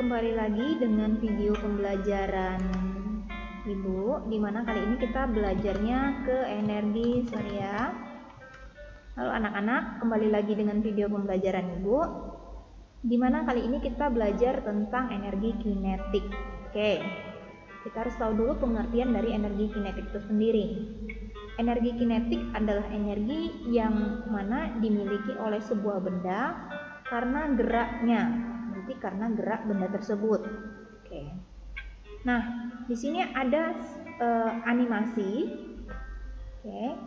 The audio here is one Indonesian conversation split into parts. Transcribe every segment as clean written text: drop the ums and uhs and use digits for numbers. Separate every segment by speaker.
Speaker 1: kembali lagi dengan video pembelajaran Ibu, dimana kali ini kita belajarnya ke energi surya. Halo anak-anak, kembali lagi dengan video pembelajaran Ibu, dimana kali ini kita belajar tentang energi kinetik. Oke, kita harus tahu dulu pengertian dari energi kinetik itu sendiri. Energi kinetik adalah energi yang mana dimiliki oleh sebuah benda karena geraknya. Karena gerak benda tersebut. Oke. Nah, di sini ada animasi. Oke.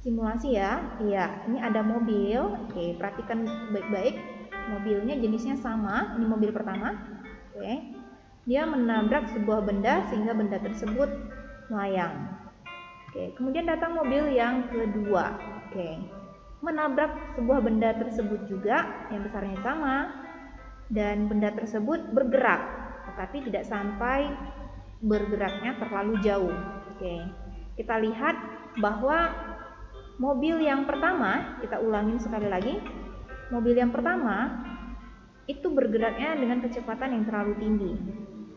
Speaker 1: Simulasi ya. Iya, ini ada mobil. Oke, perhatikan baik-baik. Mobilnya jenisnya sama. Ini mobil pertama. Oke. Dia menabrak sebuah benda sehingga benda tersebut melayang. Oke, kemudian datang mobil yang kedua. Oke. Menabrak sebuah benda tersebut juga yang besarnya sama dan benda tersebut bergerak tetapi tidak sampai bergeraknya terlalu jauh. Oke. Kita lihat bahwa mobil yang pertama, kita ulangin sekali lagi. Mobil yang pertama itu bergeraknya dengan kecepatan yang terlalu tinggi.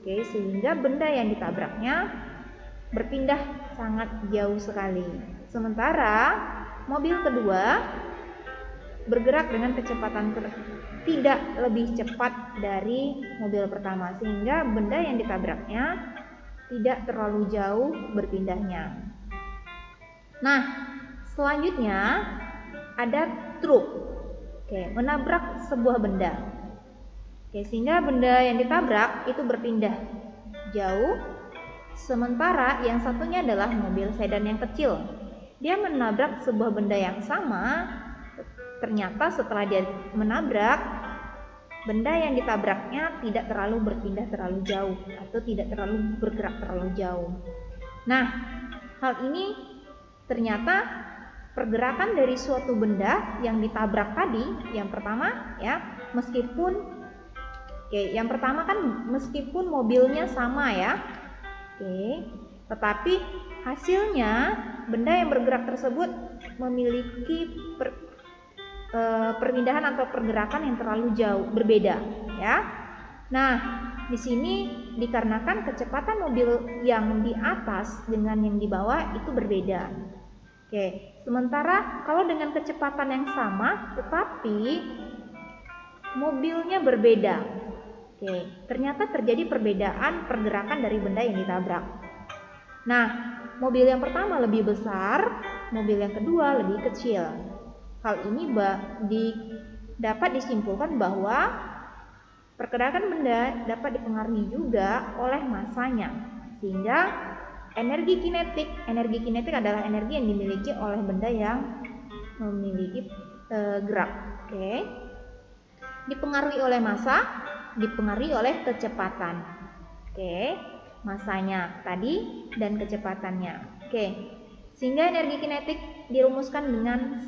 Speaker 1: Oke, sehingga benda yang ditabraknya berpindah sangat jauh sekali. Sementara mobil kedua bergerak dengan kecepatan tidak lebih cepat dari mobil pertama sehingga benda yang ditabraknya tidak terlalu jauh berpindahnya. Nah, selanjutnya ada truk. Oke, menabrak sebuah benda. Oke, sehingga benda yang ditabrak itu berpindah jauh. Sementara yang satunya adalah mobil sedan yang kecil. Dia menabrak sebuah benda yang sama, ternyata setelah dia menabrak, benda yang ditabraknya tidak terlalu berpindah terlalu jauh atau tidak terlalu bergerak terlalu jauh. Nah, hal ini ternyata pergerakan dari suatu benda yang ditabrak tadi, yang pertama ya, yang pertama kan meskipun mobilnya sama ya, tetapi hasilnya benda yang bergerak tersebut memiliki perpindahan atau pergerakan yang terlalu jauh berbeda ya. Nah, di sini dikarenakan kecepatan mobil yang di atas dengan yang di bawah itu berbeda. Oke, sementara kalau dengan kecepatan yang sama tetapi mobilnya berbeda. Oke, ternyata terjadi perbedaan pergerakan dari benda yang ditabrak. Nah, mobil yang pertama lebih besar, mobil yang kedua lebih kecil. Hal ini dapat disimpulkan bahwa pergerakan benda dapat dipengaruhi juga oleh masanya. Sehingga energi kinetik adalah energi yang dimiliki oleh benda yang memiliki gerak. Oke. Dipengaruhi oleh massa, dipengaruhi oleh kecepatan. Oke. Masanya tadi dan kecepatannya. Oke. Sehingga energi kinetik dirumuskan dengan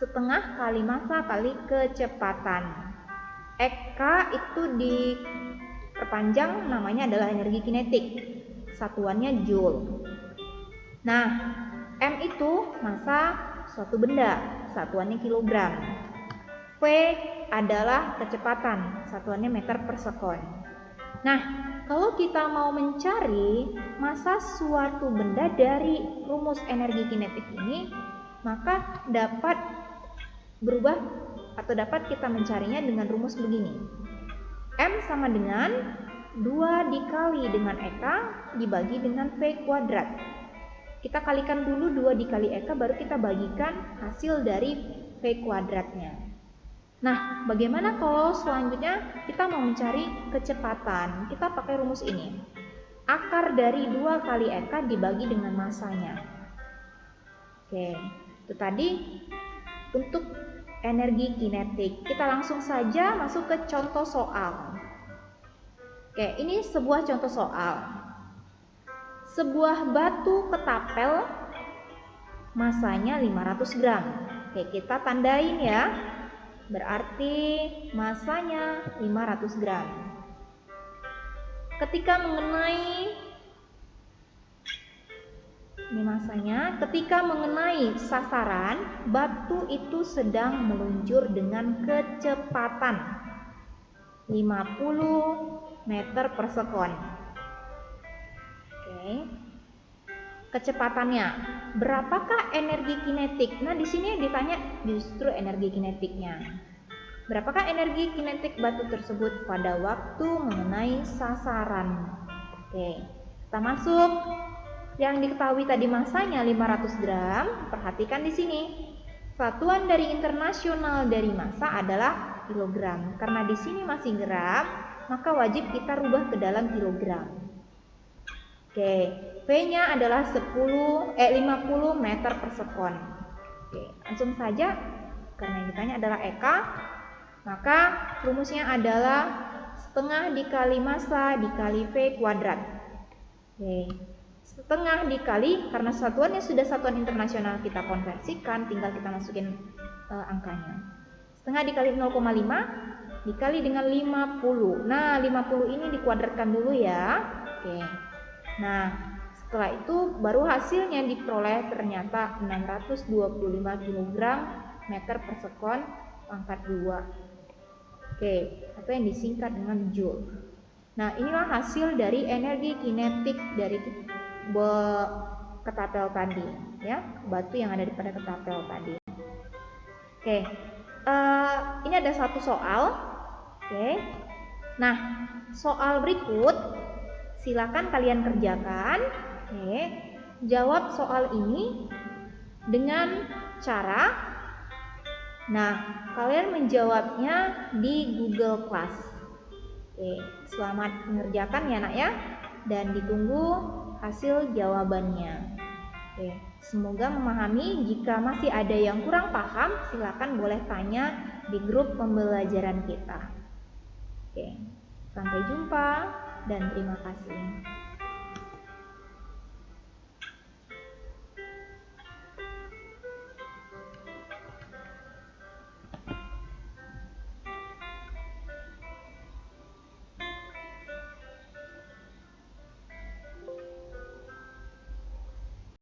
Speaker 1: setengah kali massa kali kecepatan. Eka itu diperpanjang namanya adalah energi kinetik. Satuannya joule. Nah, M itu massa suatu benda, satuannya kilogram. V adalah kecepatan, satuannya meter per sekon. Nah, kalau kita mau mencari massa suatu benda dari rumus energi kinetik ini, maka dapat berubah atau dapat kita mencarinya dengan rumus begini. M sama dengan 2 dikali dengan Eka dibagi dengan V kuadrat. Kita kalikan dulu 2 dikali Eka, baru kita bagikan hasil dari V kuadratnya. Nah, bagaimana kalau selanjutnya kita mau mencari kecepatan? Kita pakai rumus ini. Akar dari 2 kali Eka dibagi dengan massanya. Oke, itu tadi untuk energi kinetik. Kita langsung saja masuk ke contoh soal. Oke, ini sebuah contoh soal. Sebuah batu ketapel massanya 500 gram. Oke, kita tandain ya. Berarti massanya 500 gram. Ketika mengenai ini masanya, ketika mengenai sasaran, batu itu sedang meluncur dengan kecepatan meter per sekon. Oke. Kecepatannya, berapakah energi kinetik? Nah, di sini ditanya justru energi kinetiknya. Berapakah energi kinetik batu tersebut pada waktu mengenai sasaran? Oke, kita masuk. Yang diketahui tadi masanya 500 gram. Perhatikan di sini. Satuan dari internasional dari massa adalah kilogram. Karena di sini masih gram, maka wajib kita rubah ke dalam kilogram. Oke, V-nya adalah 50 meter per sekon. Oke, langsung saja karena yang ditanya adalah Eka, maka rumusnya adalah setengah dikali massa dikali V kuadrat. Oke, setengah dikali, karena satuannya sudah satuan internasional kita konversikan, tinggal kita masukin angkanya. Setengah dikali 0,5 dikali dengan 50. Nah, 50 ini dikuadratkan dulu ya. Oke. Nah, setelah itu baru hasilnya diperoleh ternyata 625 kg meter per sekon pangkat 2. Oke, atau yang disingkat dengan Joule. Nah, inilah hasil dari energi kinetik dari ketapel tadi, ya, batu yang ada pada ketapel tadi. Oke, ini ada satu soal. Oke, nah soal berikut silakan kalian kerjakan. Oke, jawab soal ini dengan cara, nah kalian menjawabnya di Google Class. Oke, selamat mengerjakan ya nak ya, dan ditunggu hasil jawabannya. Oke, semoga memahami. Jika masih ada yang kurang paham, silakan boleh tanya di grup pembelajaran kita. Oke, sampai jumpa dan terima kasih.